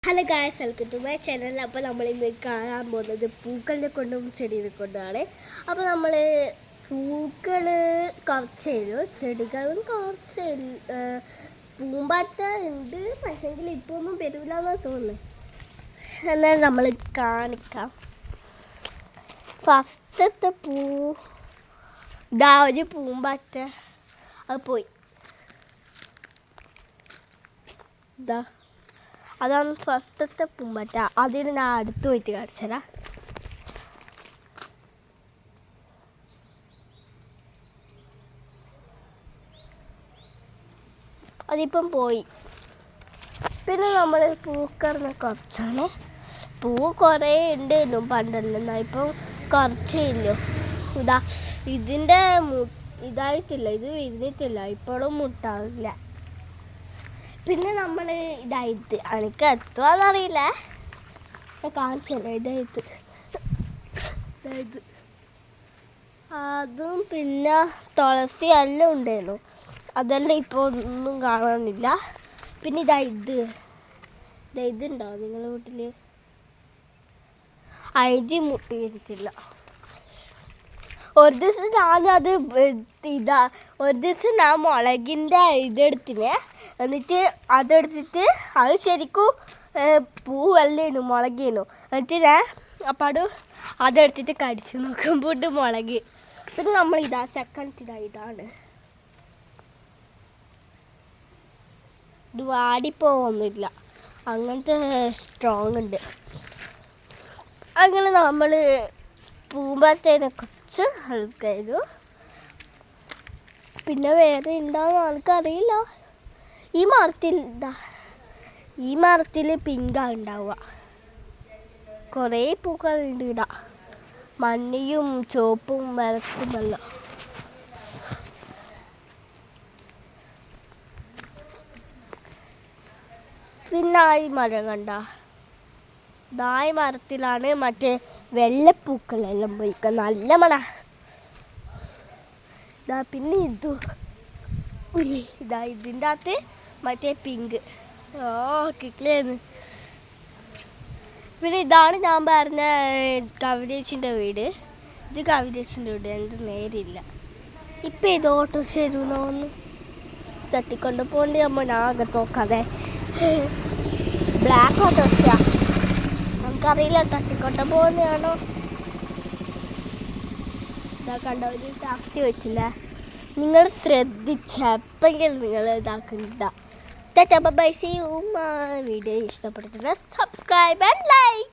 Hello guys, welcome to my channel. അപ്പോൾ നമ്മളിന്ന് കാണാൻ പോകുന്നത് പൂക്കളിനെ കൊണ്ടും ചെടീനെ കൊണ്ടുമാണ്. അപ്പോൾ നമ്മൾ പൂക്കൾ കുറച്ച് തരും, ചെടികളും കുറച്ച് പൂമ്പാറ്റ ഉണ്ട്. പക്ഷേങ്കിൽ ഇപ്പോൾ ഒന്നും വരില്ല എന്നാണ് തോന്നുന്നത്. എന്നാൽ നമ്മൾ കാണിക്കാം. ഫസ്റ്റത്തെ പൂ ഇതാ, ഒരു പൂമ്പാറ്റ അത് പോയി. ഇതാ, അതാണ് ഫസ്റ്റത്തെ പൂമ്പാറ്റ. അതിന് ഞാൻ അടുത്ത് പോയിട്ട് കാണിച്ചതാ. അതിപ്പം പോയി. പിന്നെ നമ്മൾ പൂക്കറിനെ കുറച്ചാണ്. പൂ കുറേ ഉണ്ടായിരുന്നു പണ്ടെല്ലാം, ഇപ്പം കുറച്ചേ ഇല്ലു. ഇതാ, ഇതിൻ്റെ ഇതായിട്ടില്ല, ഇത് വിരിഞ്ഞിട്ടില്ല, ഇപ്പോഴും മുട്ടാവില്ല. പിന്നെ നമ്മൾ ഇതായത് എനിക്ക് എത്തുവാന്നറിയില്ല, കാണിച്ചല്ല. ഇതായത് അതും പിന്നെ തുളസി എല്ലാം ഉണ്ടായിരുന്നു, അതെല്ലാം ഇപ്പോൾ ഒന്നും കാണാനില്ല. പിന്നെ ഇതുണ്ടാവും നിങ്ങളുടെ വീട്ടിൽ? അരി മുട്ടി വരിച്ചില്ല. ഒരു ദിവസം ഞാൻ മുളകിൻ്റെ ഇതെടുത്തിനെ, എന്നിട്ട് അതെടുത്തിട്ട് അത് ശരിക്കും പൂവല്ലേനു, മുളകേനു. എന്നിട്ട് ഞാൻ അപ്പം അതെടുത്തിട്ട് കടിച്ചു നോക്കുമ്പോൾ മുളക്. പിന്നെ നമ്മൾ സെക്കൻഡ് ഇതാണ്. ഇത് വാടിപ്പോവൊന്നുമില്ല, അങ്ങനത്തെ സ്ട്രോങ് ഉണ്ട്. അങ്ങനെ നമ്മൾ പൂമ്പാറ്റേനെ കുറച്ച് ആൾക്കാരു. പിന്നെ വേറെ ഉണ്ടാവുന്ന ആൾക്കറിയില്ല. ഈ മരത്തിൽ പിങ്കാണ് ഉണ്ടാവുക. കുറേ പൂക്കളുണ്ട് ഇവിടെ, മഞ്ഞയും ചുവപ്പും മരത്തുമെല്ലാം. പിന്നെ ഈ മരം കണ്ട, ഈ മരത്തിലാണ് മറ്റേ വെള്ളപ്പൂക്കളെല്ലാം പോയിക്കുക, നല്ല മണ. പിന്നെ ഇതിൻ്റെ അകത്ത് മറ്റേ പിങ്ക് കിട്ടിയെന്ന്. പിന്നെ ഇതാണ് ഞാൻ പറഞ്ഞ കവിതേച്ചിൻ്റെ വീട്. ഇത് കവിതേച്ചിൻ്റെ വീട്, എൻ്റെ നേരില്ല. ഇപ്പം ഇത് ഓട്ടോ ശരിയെന്ന് തട്ടിക്കൊണ്ട് പോകേണ്ടി നമ്മൾ ഞാൻ അകത്ത് നോക്കാതെ. ബ്ലാക്ക് ഓട്ടോറിക്ഷ, നമുക്കറിയില്ല തട്ടിക്കൊണ്ട് പോകുന്നതാണോ. കണ്ട, ഒരു ടാക്സി വെച്ചില്ല. നിങ്ങൾ ശ്രദ്ധിച്ച എപ്പെങ്കിലും നിങ്ങൾ ഇതാക്കണ്ട. Bye, see you. വീഡിയോ ഇഷ്ടപ്പെടുന്നത് സബ്സ്ക്രൈബ് ആൻഡ് ലൈക്ക്.